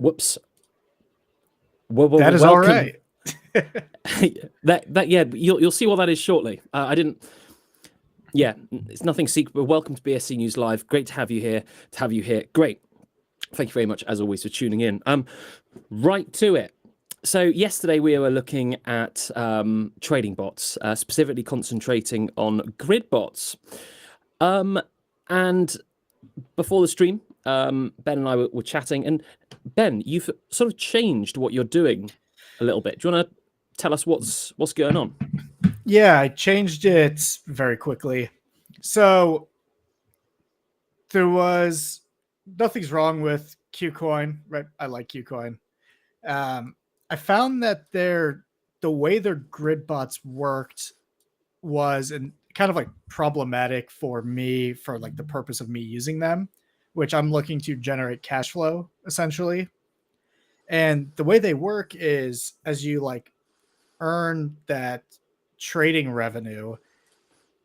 Whoops. Well, That is all right. Yeah, you'll see what that is shortly. I didn't. Yeah, it's nothing secret. But welcome to BSC News Live. Great to have you here. Great. Thank you very much, as always, for tuning in. Right to it. So yesterday we were looking at trading bots, specifically concentrating on grid bots. And before the stream, Ben and I were chatting, and Ben, you've sort of changed what you're doing a little bit. Do you want to tell us what's going on? Yeah, I changed it very quickly. So there was nothing's wrong with Qcoin, right? I like Qcoin. I found that the way their grid bots worked was kind of like problematic for me for like the purpose of me using them, which I'm looking to generate cash flow essentially. And the way they work is as you like earn that trading revenue,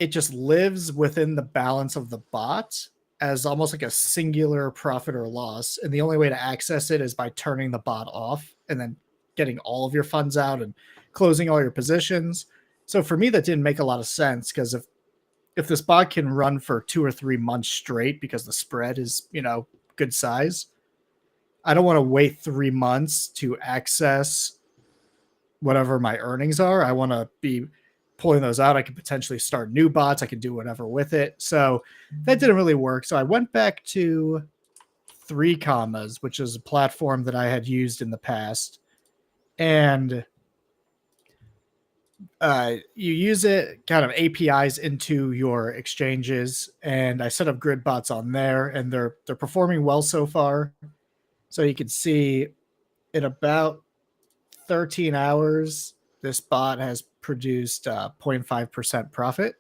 it just lives within the balance of the bot as almost like a singular profit or loss. And the only way to access it is by turning the bot off and then getting all of your funds out and closing all your positions. So for me, that didn't make a lot of sense because if this bot can run for 2 or 3 months straight because the spread is, good size, I don't want to wait 3 months to access whatever my earnings are. I want to be pulling those out. I could potentially start new bots. I could do whatever with it. So that didn't really work. So I went back to 3 Commas, which is a platform that I had used in the past. And you use it kind of APIs into your exchanges. And I set up grid bots on there, and they're performing well so far. So you can see in about 13 hours, this bot has produced 0.5% profit.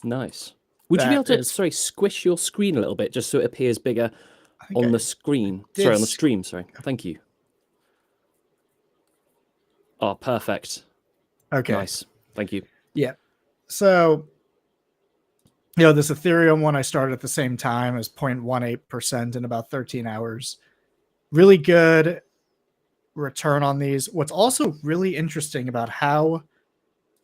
Nice. Would you be able to, squish your screen a little bit just so it appears bigger on the screen? Sorry, on the stream. Sorry. Thank you. Oh, perfect. Okay. Nice. Thank you. Yeah. So, this Ethereum one I started at the same time as 0.18% in about 13 hours. Really good return on these. What's also really interesting about how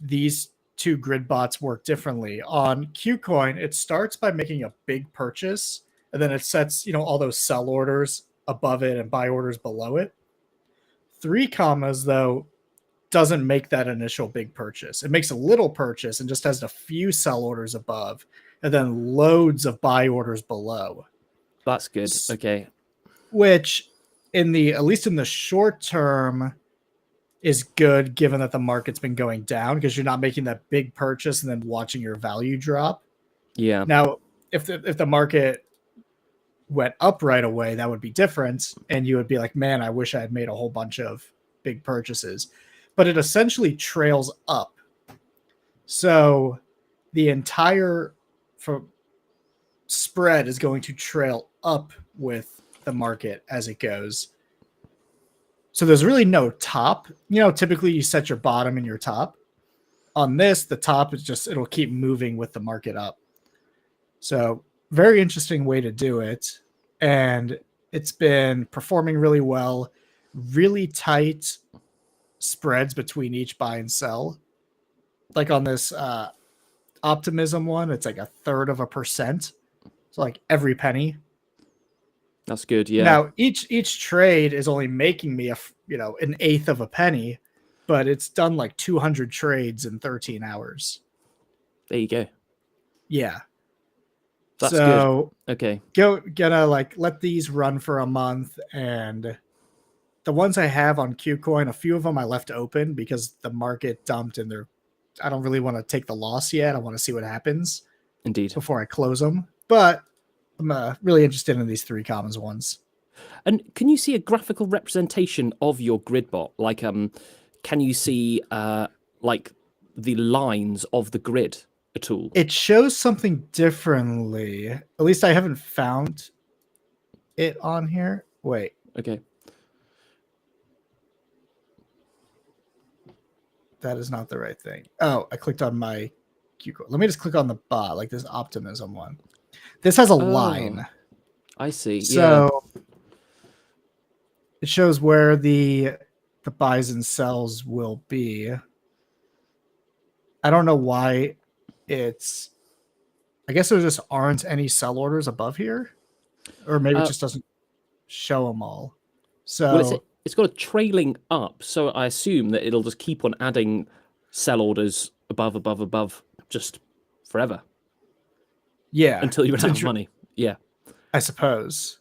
these 2 grid bots work differently. On Qcoin, it starts by making a big purchase, and then it sets, all those sell orders above it and buy orders below it. 3 Commas, though, doesn't make that initial big purchase. It makes a little purchase and just has a few sell orders above, and then loads of buy orders below. That's good. Okay. Which, at least in the short term, is good given that the market's been going down because you're not making that big purchase and then watching your value drop. Yeah. Now, if the market went up right away, that would be different. And you would be like, man, I wish I had made a whole bunch of big purchases. But it essentially trails up. So the entire spread is going to trail up with the market as it goes. So there's really no top. Typically you set your bottom and your top. On this, the top is just, it'll keep moving with the market up. So very interesting way to do it. And it's been performing really well. Really tight spreads between each buy and sell. Like on this optimism one, it's like 1/3%. So like every penny. That's good. Yeah. Now each trade is only making me an eighth of a penny, but it's done like 200 trades in 13 hours. There you go. Yeah. That's good. Okay. Gonna let these run for a month, and the ones I have on Qcoin, a few of them I left open because the market dumped, and I don't really want to take the loss yet. I want to see what happens. Indeed. Before I close them, but I'm really interested in these 3 Commas ones. And can you see a graphical representation of your grid bot? Like, can you see like the lines of the grid at all? It shows something differently. At least I haven't found it on here. Wait. Okay. That is not the right thing. Oh, I clicked on my Qcoin. Let me just click on the bot, like this optimism one. This has a line. I see. So it shows where the buys and sells will be. I don't know why it's. I guess there just aren't any sell orders above here, or maybe it just doesn't show them all. So it's got a trailing up, so I assume that it'll just keep on adding sell orders above, just forever. Yeah, until you run out of money. Yeah, I suppose.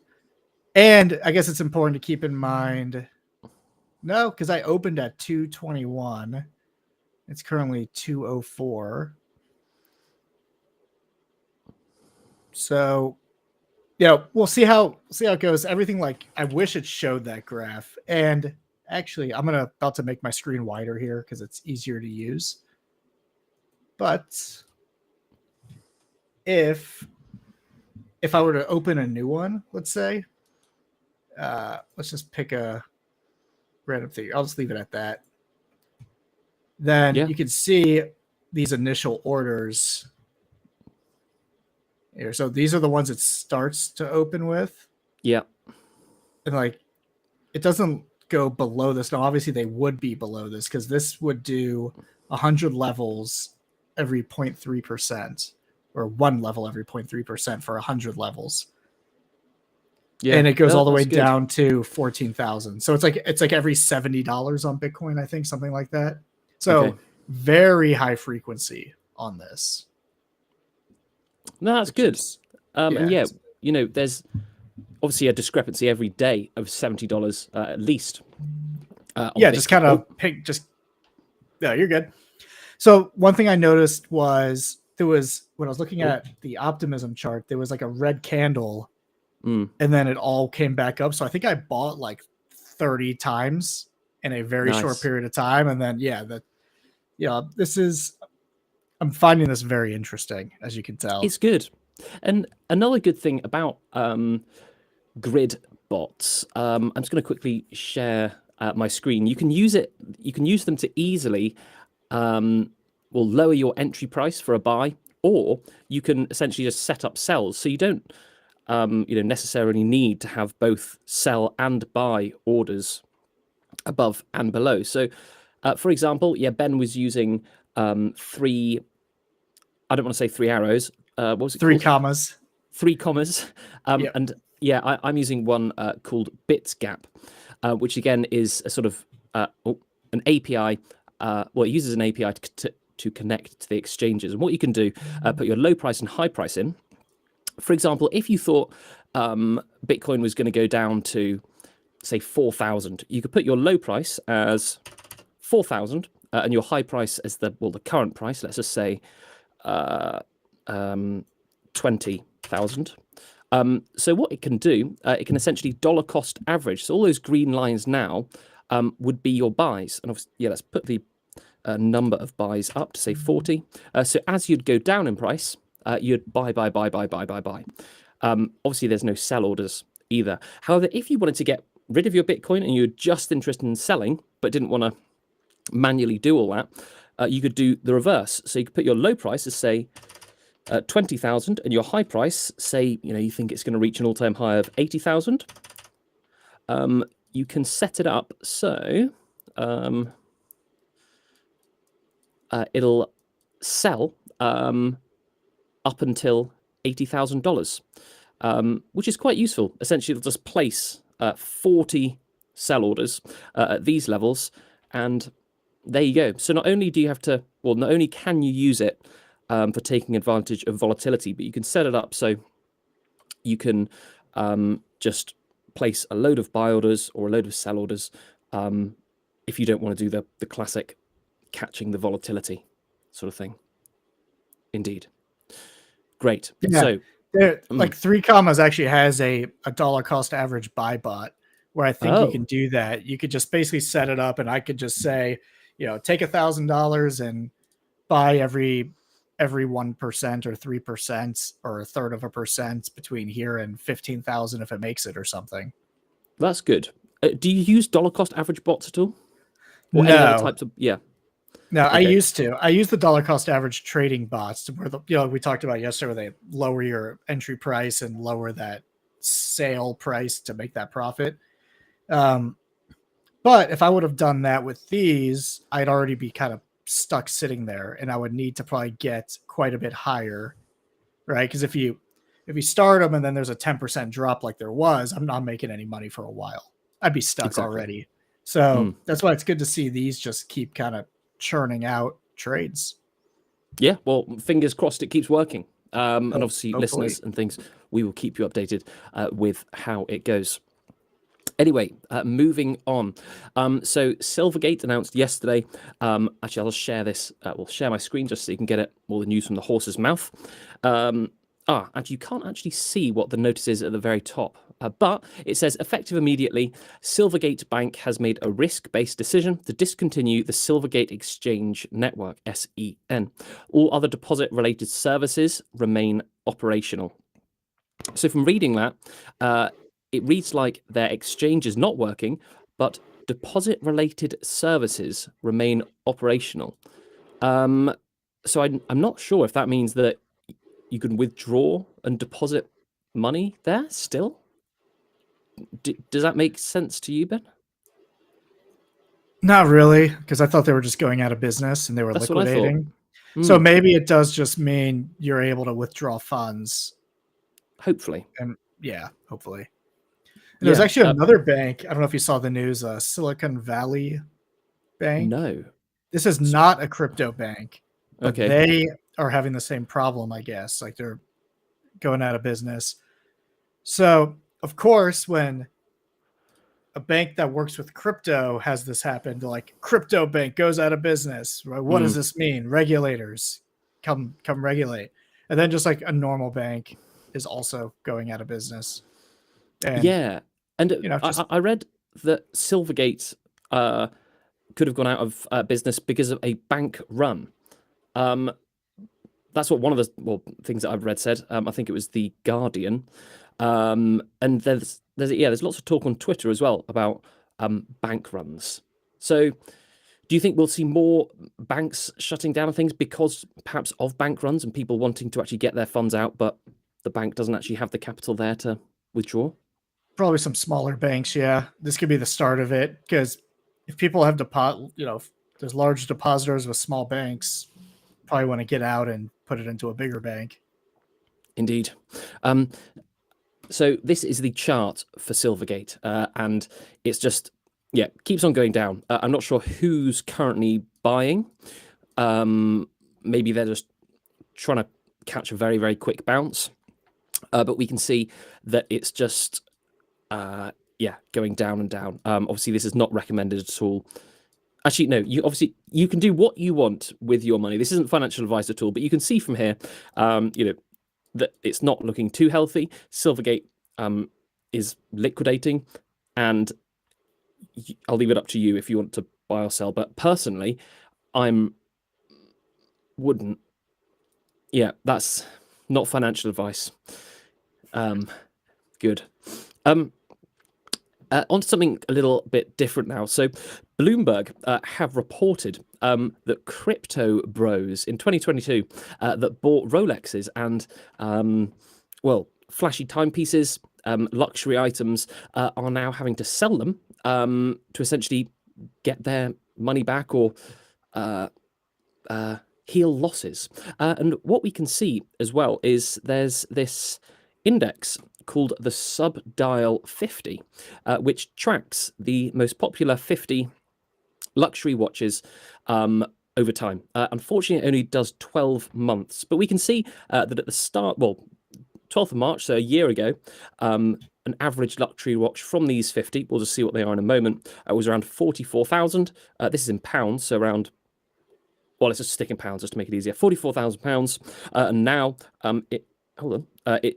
And I guess it's important to keep in mind. No, because I opened at 221. It's currently 204. So, we'll see how it goes. Everything, like, I wish it showed that graph. And actually, I'm about to make my screen wider here because it's easier to use. But if I were to open a new one, let's say, let's just pick a random thing. I'll just leave it at that. Then you can see these initial orders here. So these are the ones it starts to open with. Yeah. And like, it doesn't go below this. Now, obviously they would be below this because this would do 100 levels every 0.3%, or one level every 0.3% for 100 levels. Yeah. And it goes all the way down to 14,000. So it's like every $70 on Bitcoin, I think, something like that. So very high frequency on this. No, that's good. And there's obviously a discrepancy every day of $70 at least. Just kind of pick. You're good. So one thing I noticed was when I was looking at the optimism chart, there was like a red candle, and then it all came back up. So I think I bought like 30 times in a very short period of time, and then I'm finding this very interesting, as you can tell. It's good. And another good thing about grid bots, I'm just going to quickly share my screen. You can use them to easily lower your entry price for a buy, or you can essentially just set up sells. So you don't necessarily need to have both sell and buy orders above and below. So for example, Ben was using three, I don't want to say three arrows. What was it? Three commas. 3 commas. And I'm using one called BitsGap, which again is a sort of an API. It uses an API to connect to the exchanges. And what you can do, put your low price and high price in. For example, if you thought Bitcoin was going to go down to, say, 4,000, you could put your low price as 4,000 and your high price as the current price. Let's just say 20,000. So what it can do, it can essentially dollar cost average. So all those green lines now would be your buys. And obviously, let's put the number of buys up to say 40. So as you'd go down in price, you'd buy. Obviously, there's no sell orders either. However, if you wanted to get rid of your Bitcoin and you're just interested in selling, but didn't want to manually do all that, you could do the reverse. So you could put your low price as, say, 20,000, and your high price, say, you think it's going to reach an all-time high of 80,000. You can set it up so it'll sell up until $80,000, which is quite useful. Essentially, it'll just place 40 sell orders at these levels, and there you go. So not only can you use it for taking advantage of volatility, but you can set it up so you can just place a load of buy orders or a load of sell orders if you don't want to do the classic catching the volatility sort of thing. Indeed. Great. Yeah. So like 3 commas actually has a dollar cost average buy bot where I think you can do that. You could just basically set it up, and I could just say, take $1,000 and buy every 1% or 3% or 1/3% between here and 15,000 if it makes it or something. That's good. Do you use dollar cost average bots at all? Or no. Any other types of No, okay. I used to. I use the dollar cost average trading bots where we talked about yesterday, where they lower your entry price and lower that sale price to make that profit. Um, but if I would have done that with these, I'd already be kind of stuck sitting there, and I would need to probably get quite a bit higher, right? Because if you start them and then there's a 10% drop like there was, I'm not making any money for a while. I'd be stuck Exactly. already. So Mm. that's why it's good to see these just keep kind of churning out trades. Yeah, well, fingers crossed it keeps working. And obviously, Hopefully. listeners and things, we will keep you updated with how it goes. Anyway, moving on. So Silvergate announced yesterday. Actually, I'll share this. We'll share my screen just so you can get it all the news from the horse's mouth. And you can't actually see what the notice is at the very top. But it says, effective immediately, Silvergate Bank has made a risk-based decision to discontinue the Silvergate Exchange Network, SEN. All other deposit-related services remain operational. So from reading that, it reads like their exchange is not working, but deposit-related services remain operational. So I'm not sure if that means that you can withdraw and deposit money there still. Does that make sense to you, Ben? Not really, because I thought they were just going out of business and they were That's what I thought. liquidating. So Hmm. maybe it does just mean you're able to withdraw funds. Hopefully. And yeah, hopefully. And there's Yeah. actually another bank. I don't know if you saw the news, Silicon Valley Bank. No. This is not a crypto bank, but Okay. they are having the same problem, I guess. Like they're going out of business. So, of course, when a bank that works with crypto has this happen, to like crypto bank goes out of business. Right? What does this mean? Regulators come regulate. And then just like a normal bank is also going out of business. And Yeah. And I read that Silvergate could have gone out of business because of a bank run. That's what one of the things that I've read said. I think it was the Guardian. And there's lots of talk on Twitter as well about bank runs. So do you think we'll see more banks shutting down things because perhaps of bank runs and people wanting to actually get their funds out, but the bank doesn't actually have the capital there to withdraw? probably some smaller banks. Yeah, this could be the start of it, because if people have if there's large depositors with small banks, probably want to get out and put it into a bigger bank. Indeed. So this is the chart for Silvergate, and it's just keeps on going down. I'm not sure who's currently buying. Maybe they're just trying to catch a very, very quick bounce. But we can see that it's just going down and down. Obviously, this is not recommended at all. Actually, no. You can do what you want with your money. This isn't financial advice at all. But you can see from here, that it's not looking too healthy. Silvergate is liquidating, and I'll leave it up to you if you want to buy or sell. But personally, wouldn't. Yeah, that's not financial advice. Good. On to something a little bit different now. So, Bloomberg have reported that crypto bros in 2022 that bought Rolexes and, flashy timepieces, luxury items, are now having to sell them to essentially get their money back or heal losses. And what we can see as well is there's this index called the Subdial 50, which tracks the most popular 50 luxury watches over time. Unfortunately, it only does 12 months, but we can see that at the start, 12th of March, so a year ago, an average luxury watch from these 50, we'll just see what they are in a moment, was around 44,000. This is in pounds, so around, let's just stick in pounds just to make it easier, £44,000. And now it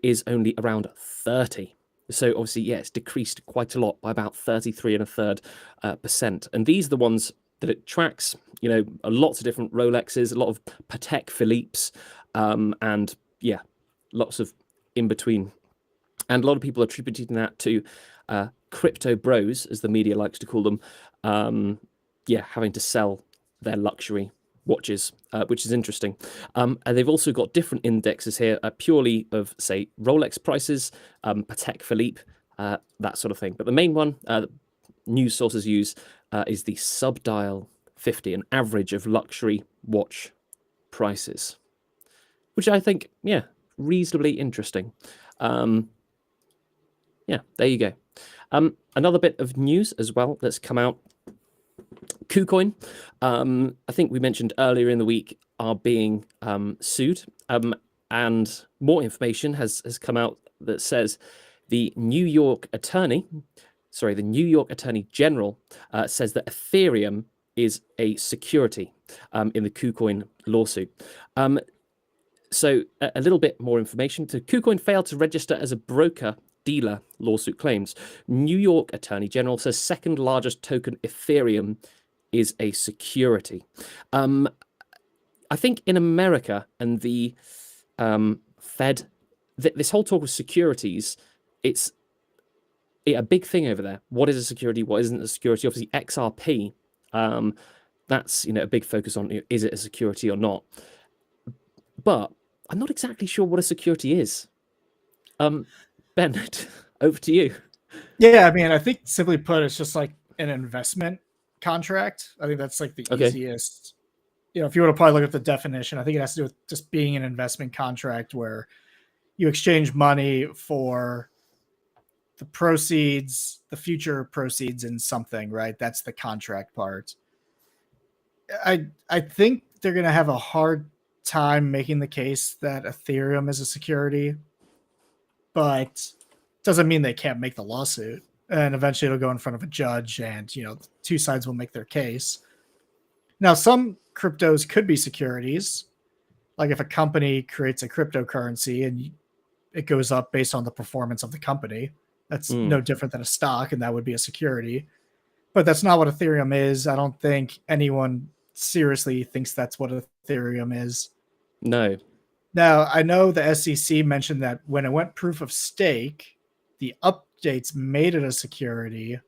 is only around 30. So obviously, it's decreased quite a lot by about 33.33%. And these are the ones that it tracks, lots of different Rolexes, a lot of Patek Philippe's, and lots of in between. And a lot of people are attributing that to crypto bros, as the media likes to call them, having to sell their luxury watches, which is interesting. And they've also got different indexes here, purely of, say, Rolex prices, Patek Philippe, that sort of thing. But the main one, news sources use is the Subdial 50, an average of luxury watch prices, which I think, yeah, reasonably interesting. Yeah, there you go. Another bit of news as well that's come out. KuCoin, I think we mentioned earlier in the week, are being sued. And more information has come out that says the New York Attorney General says that Ethereum is a security in the KuCoin lawsuit. So a little bit more information. So KuCoin failed to register as a broker dealer, lawsuit claims. New York Attorney General says second largest token Ethereum is a security. I think in America and the Fed, this whole talk of securities, it's a big thing over there. What is a security? What isn't a security? Obviously, XRP, that's a big focus on, is it a security or not? But I'm not exactly sure what a security is. Ben, over to you. Yeah, I mean, I think simply put, it's just like an investment contract. I think that's like the easiest. If you were to probably look at the definition, I think it has to do with just being an investment contract where you exchange money for the proceeds, the future proceeds in something, right? That's the contract part. I think they're going to have a hard time making the case that Ethereum is a security, but doesn't mean they can't make the lawsuit. And eventually it'll go in front of a judge and, two sides will make their case. Now, some cryptos could be securities. Like if a company creates a cryptocurrency and it goes up based on the performance of the company, that's no different than a stock, and that would be a security. But that's not what Ethereum is. I don't think anyone seriously thinks that's what Ethereum is. No. Now, I know the SEC mentioned that when it went proof of stake, the updates made it a security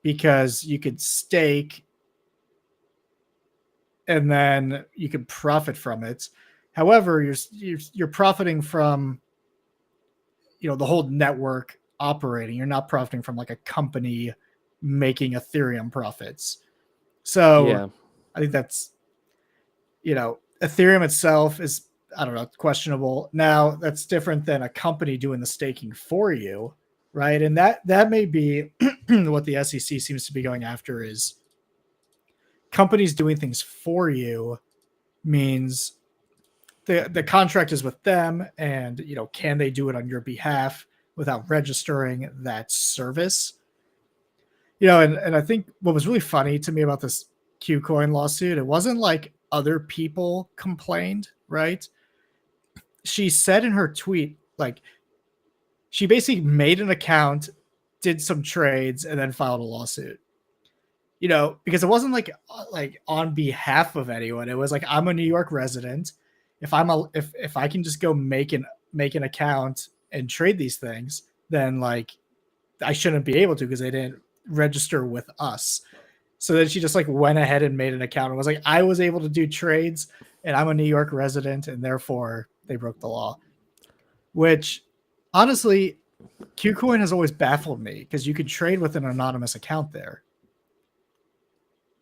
because you could stake and then you can profit from it. However, you're profiting from the whole network operating. You're not profiting from like a company making Ethereum profits. So yeah. I think that's Ethereum itself is, I don't know, questionable. Now that's different than a company doing the staking for you, right? And that may be what the SEC seems to be going after, is companies doing things for you means the contract is with them, and can they do it on your behalf without registering that service? And I think what was really funny to me about this KuCoin lawsuit, it wasn't like other people complained, right? She said in her tweet, like, she basically made an account, did some trades, and then filed a lawsuit. Because it wasn't like on behalf of anyone. It was like, I'm a New York resident. If I can just go make an account and trade these things, then like I shouldn't be able to because they didn't register with us. So then she just like went ahead and made an account and was like, I was able to do trades and I'm a New York resident, and therefore they broke the law. Which honestly, KuCoin has always baffled me because you could trade with an anonymous account there.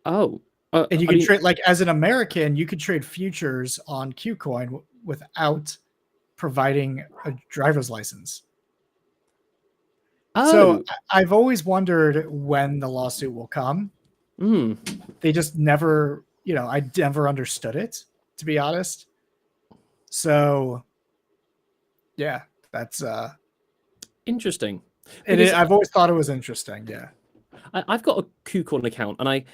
Oh, and you can trade, like, as an American, you could trade futures on KuCoin without providing a driver's license. Oh. So I've always wondered when the lawsuit will come. They just never, I never understood it, to be honest. So yeah, that's interesting. I've always thought it was interesting. Yeah. I've got a KuCoin account, and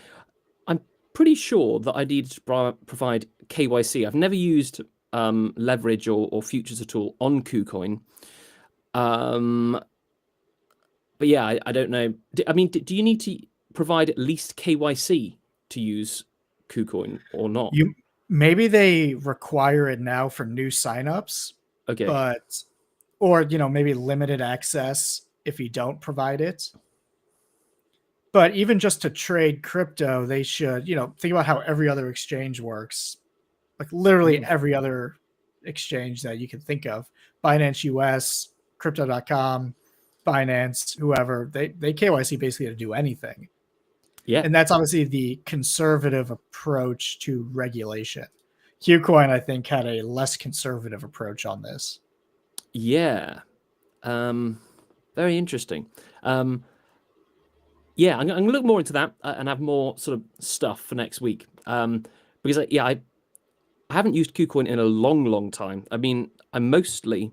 I'm pretty sure that I need to provide KYC. I've never used leverage or futures at all on KuCoin. But yeah, I don't know. Do you need to provide at least KYC to use KuCoin or not? Maybe they require it now for new signups. Okay. Or maybe limited access if you don't provide it. But even just to trade crypto, they should, think about how every other exchange works. Like literally every other exchange that you can think of. Binance US, Crypto.com, Binance, whoever, they KYC basically to do anything. Yeah. And that's obviously the conservative approach to regulation. KuCoin, I think, had a less conservative approach on this. Yeah. Very interesting. Yeah, I'm going to look more into that and have more sort of stuff for next week. Because, I haven't used KuCoin in a long time. I mean, I mostly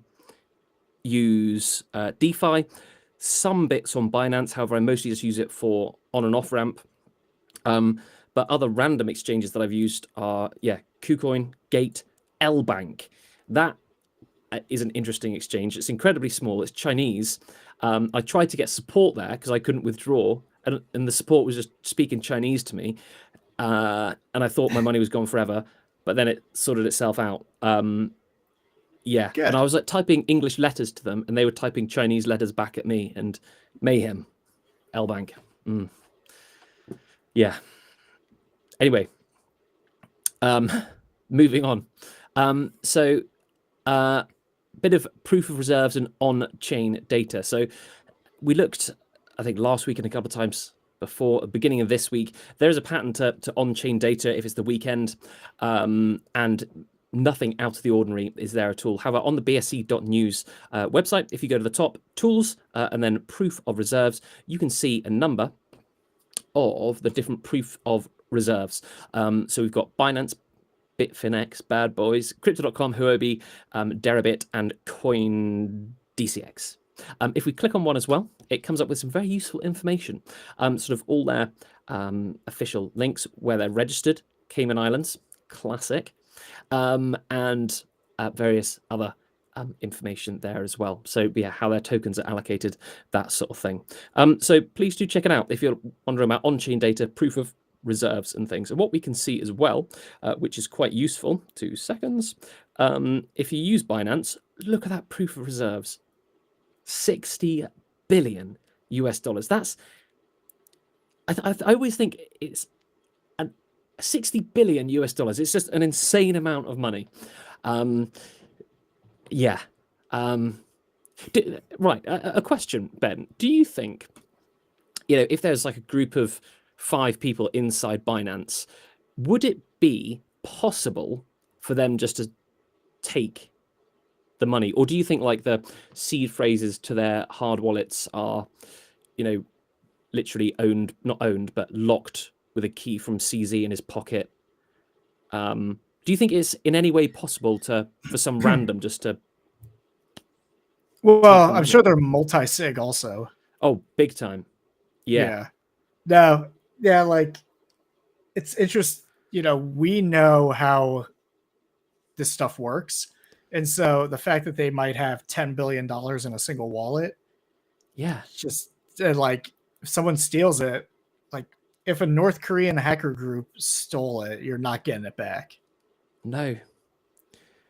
use DeFi, some bits on Binance. However, I mostly just use it for on and off ramp. But other random exchanges that I've used are, KuCoin, Gate, LBank. That is an interesting exchange. It's incredibly small. It's Chinese. I tried to get support there because I couldn't withdraw, and the support was just speaking Chinese to me. And I thought my money was gone forever, but then it sorted itself out. Good. And I was like typing English letters to them, and they were typing Chinese letters back at me, and mayhem. LBank. Yeah. Anyway, moving on. Bit of proof of reserves and on-chain data. So we looked, I think, last week and a couple of times before, beginning of this week. There is a pattern to on-chain data if it's the weekend, and nothing out of the ordinary is there at all. However, on the BSC.news website, if you go to the top, tools, and then proof of reserves, you can see a number of the different proof of reserves. So we've got Binance, Bitfinex, Bad Boys, Crypto.com, Huobi, Deribit, and CoinDCX. If we click on one as well, it comes up with some very useful information. Sort of all their official links, where they're registered, Cayman Islands, classic, and various other information there as well. So how their tokens are allocated, that sort of thing. So please do check it out if you're wondering about on-chain data, proof of reserves and things. And what we can see as well, which is quite useful, 2 seconds. If you use Binance, look at that proof of reserves, $60 billion. That's, I always think it's 60 billion US dollars. It's just an insane amount of money. Right. A question, Ben. Do you think, if there's like a group of 5 people inside Binance, would it be possible for them just to take the money? Or do you think like the seed phrases to their hard wallets are, literally not owned, but locked with a key from CZ in his pocket? Do you think it's in any way possible for some random just to? Well, I'm sure they're multi-sig also. Oh, big time. Yeah. No. Yeah, like it's interesting. We know how this stuff works, and so the fact that they might have $10 billion in a single wallet, just like if someone steals it, like if a North Korean hacker group stole it, you're not getting it back. No.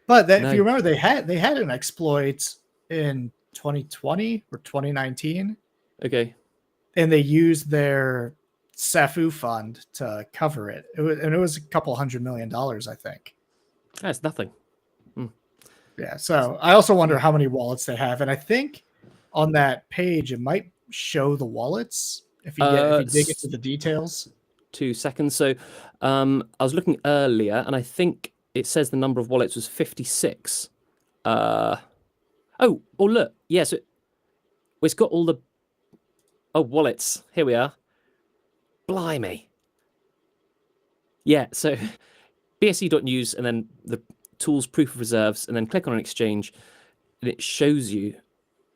But if you remember, they had an exploit in 2020 or 2019. Okay. And they used their SAFU fund to cover it. It was a couple $100 million, I think. That's nothing. Yeah. So I also wonder how many wallets they have, and I think on that page it might show the wallets if you dig into the details. 2 seconds. So I was looking earlier, and I think it says the number of wallets was 56. Oh, look. Yeah, so it's got all the wallets. Here we are. Blimey. Yeah, so BSC.news and then the tools proof of reserves, and then click on an exchange, and it shows you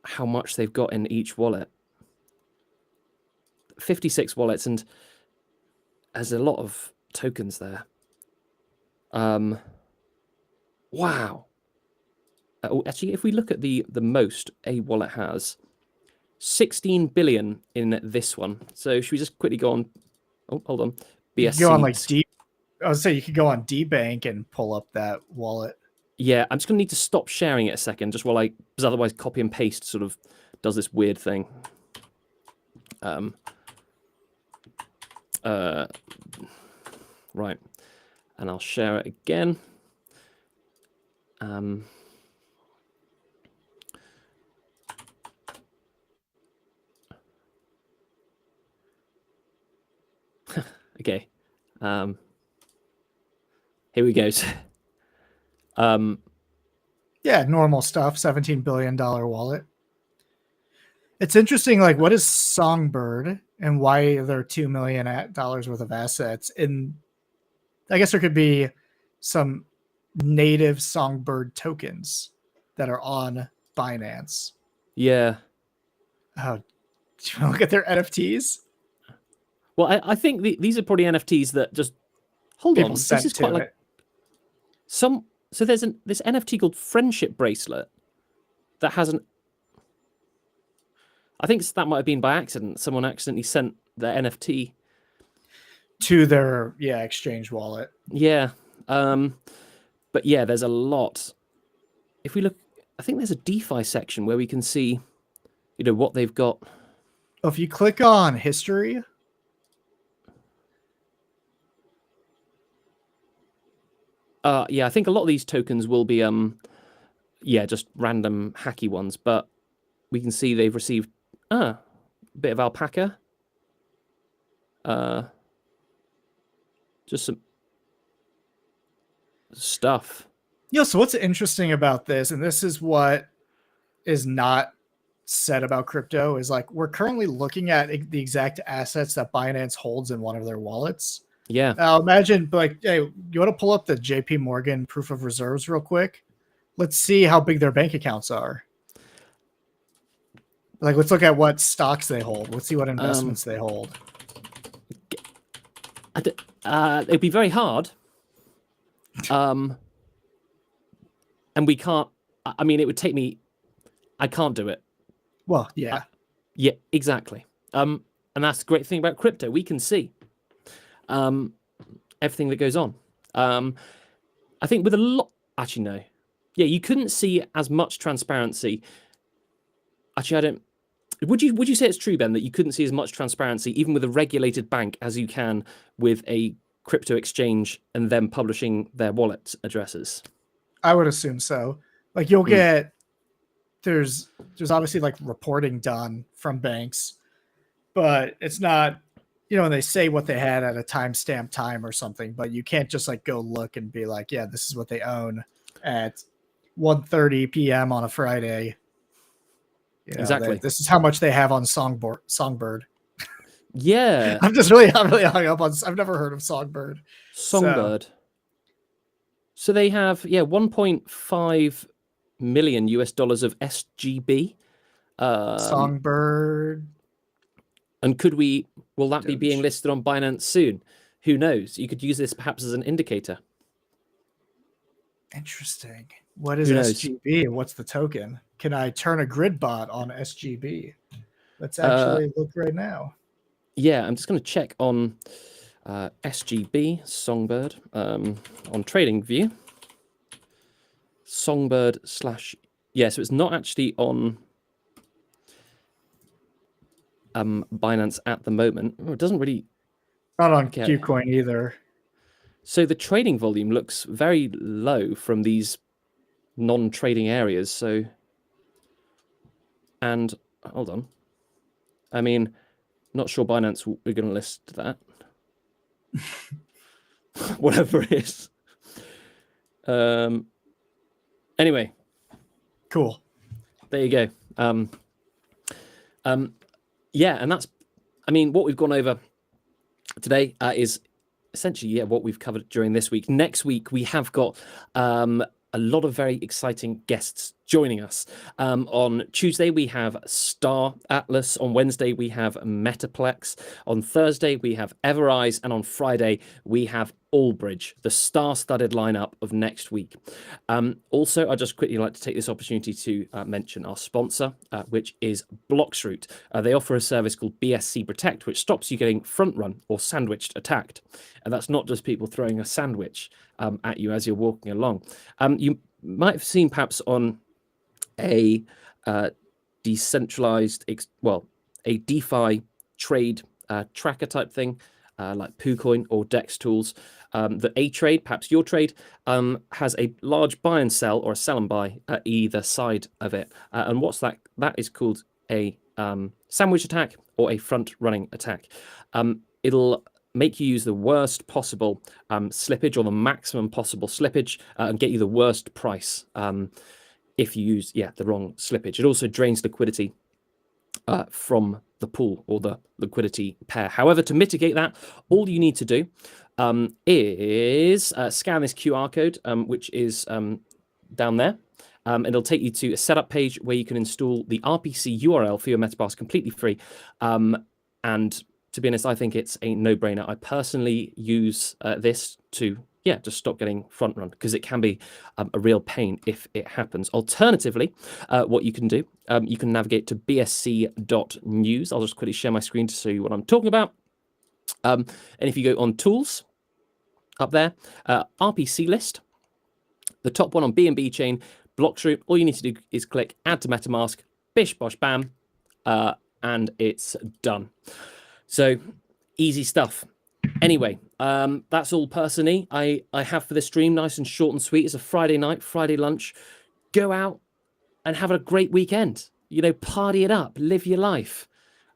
how much they've got in each wallet. 56 wallets, and there's a lot of tokens there. Wow. Actually, if we look at the most a wallet has, 16 billion in this one. So should we just quickly go on? Oh, hold on. BSC. You go on like I would say you could go on DBank and pull up that wallet. Yeah, I'm just gonna need to stop sharing it a second, just while because otherwise copy and paste sort of does this weird thing. Right, and I'll share it again. Okay. Here we go. Yeah, normal stuff. $17 billion wallet. It's interesting, like, what is Songbird and why are there $2 million worth of assets? And I guess there could be some native Songbird tokens that are on Binance. Yeah. Oh, do you want to look at their NFTs? Well, I think these are probably NFTs that just hold People on. sent This is to quite like it. some. So there's this NFT called Friendship Bracelet that has an. I think that might have been by accident. Someone accidentally sent their NFT to their exchange wallet. Yeah. But yeah, there's a lot. If we look, I think there's a DeFi section where we can see, what they've got. Oh, if you click on history, yeah, I think a lot of these tokens will be just random hacky ones, but we can see they've received a bit of alpaca. Just some stuff. So what's interesting about this, and this is what is not said about crypto, is like we're currently looking at the exact assets that Binance holds in one of their wallets. Yeah. Now imagine, like, hey, you want to pull up the JP Morgan proof of reserves real quick? Let's see how big their bank accounts are. Like, let's look at what stocks they hold. Let's see what investments they hold. It'd be very hard. And we can't. I mean, it would take me. I can't do it. Well, yeah. Yeah, exactly. And that's the great thing about crypto. We can see everything that goes on. I think with a lot. Actually, no. Yeah, you couldn't see as much transparency. Actually, I don't. Would you say it's true, Ben, that you couldn't see as much transparency even with a regulated bank as you can with a crypto exchange and them publishing their wallet addresses? I would assume so. Like, you'll get there's obviously like reporting done from banks, but it's not, and they say what they had at a timestamp time or something, but you can't just like go look and be like, yeah, this is what they own at 1:30 p.m. on a Friday. Exactly. This is how much they have on Songbird. Yeah. I'm really hung up on. I've never heard of Songbird. Songbird. So they have 1.5 million US dollars of SGB. Songbird. And will that be being listed on Binance soon? Who knows? You could use this perhaps as an indicator. Interesting. What is SGB? What's the token? Can I turn a grid bot on SGB? Let's actually look right now. Yeah, I'm just going to check on SGB Songbird on TradingView. Songbird / so it's not actually on Binance at the moment. Oh, it doesn't really. Not on KuCoin either. So the trading volume looks very low from these non-trading areas. So, and hold on. I mean, not sure Binance we're going to list that. Whatever it is. Anyway. Cool. There you go. Yeah, and that's, I mean, what we've gone over today is essentially, what we've covered during this week. Next week, we have got a lot of very exciting guests joining us. On Tuesday, we have Star Atlas. On Wednesday, we have Metaplex. On Thursday, we have Evereyes. And on Friday, we have Allbridge, the star-studded lineup of next week. Also, I'd just quickly like to take this opportunity to mention our sponsor, which is Bloxroot. They offer a service called BSC Protect, which stops you getting front-run or sandwiched attacked. And that's not just people throwing a sandwich at you as you're walking along. You might have seen perhaps on a decentralized, a DeFi trade tracker type thing, like KuCoin or Dex tools, that a trade, perhaps your trade, has a large buy and sell or a sell and buy at either side of it. And what's that? That is called a sandwich attack or a front running attack. It'll make you use the worst possible slippage or the maximum possible slippage and get you the worst price if you use the wrong slippage. It also drains liquidity from the pool or the liquidity pair. However, to mitigate that, all you need to do is scan this QR code, which is down there. It'll take you to a setup page where you can install the RPC URL for your Metabask completely free. And to be honest, I think it's a no-brainer. I personally use this to just stop getting front run, because it can be a real pain if it happens. Alternatively, what you can do, you can navigate to bsc.news. I'll just quickly share my screen to show you what I'm talking about. And if you go on tools, up there, RPC list, the top one on BNB chain, Blocktroop, all you need to do is click add to MetaMask, bish, bosh, bam, and it's done. So easy stuff. Anyway, that's all personally I have for this stream. Nice and short and sweet. It's a Friday night, Friday lunch. Go out and have a great weekend. Party it up, live your life.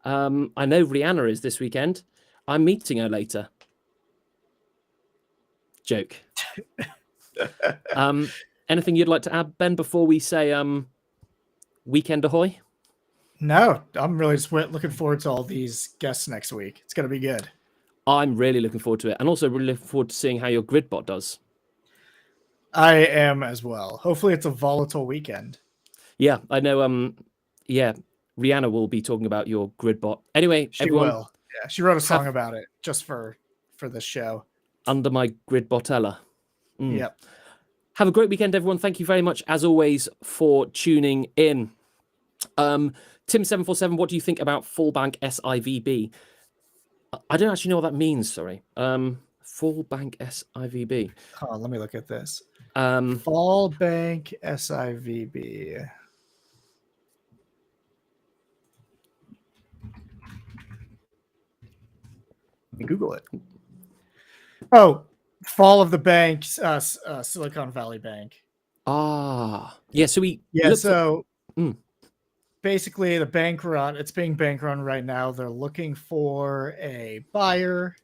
I know Rihanna is this weekend. I'm meeting her later. Joke. Anything you'd like to add, Ben, before we say weekend ahoy? No, I'm really just looking forward to all these guests next week. It's going to be good. I'm really looking forward to it, and also really looking forward to seeing how your grid bot does. I am as well. Hopefully it's a volatile weekend. Yeah, I know. Rihanna will be talking about your grid bot. Anyway, she will. Yeah, she wrote a song about it just for this show. Under my grid botella. Yep. Have a great weekend, everyone. Thank you very much, as always, for tuning in. Tim747, what do you think about fallback SIVB? I don't actually know what that means, sorry. Fallback SIVB. Oh, let me look at this. Fallback SIVB. Google it. Oh, fall of the banks, Silicon Valley Bank. Yeah. So basically the bank run, it's being bank run right now. They're looking for a buyer.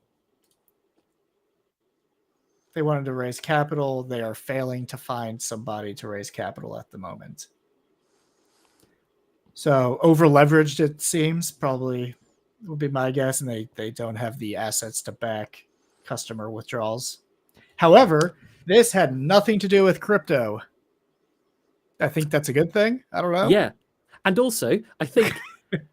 They wanted to raise capital. They are failing to find somebody to raise capital at the moment. So over leveraged, it seems, probably would be my guess, and they don't have the assets to back customer withdrawals. However, this had nothing to do with crypto. I think that's a good thing. I don't know. Yeah. And also, I think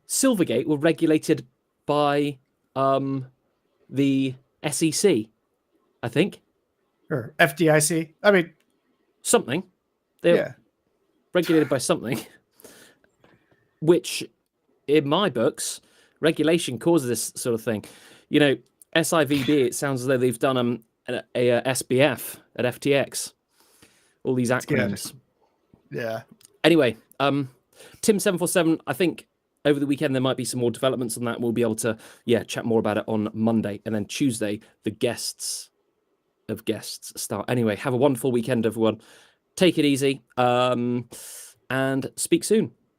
Silvergate were regulated by the SEC, I think. Or FDIC. I mean, something. They're regulated by something. Which, in my books, regulation causes this sort of thing. SIVB, it sounds as though they've done a SBF at FTX. All these acronyms. Yeah. Anyway, Tim747, I think over the weekend there might be some more developments on that. We'll be able to chat more about it on Monday, and then Tuesday the guests of guests start. Anyway, have a wonderful weekend, everyone. Take it easy, and speak soon.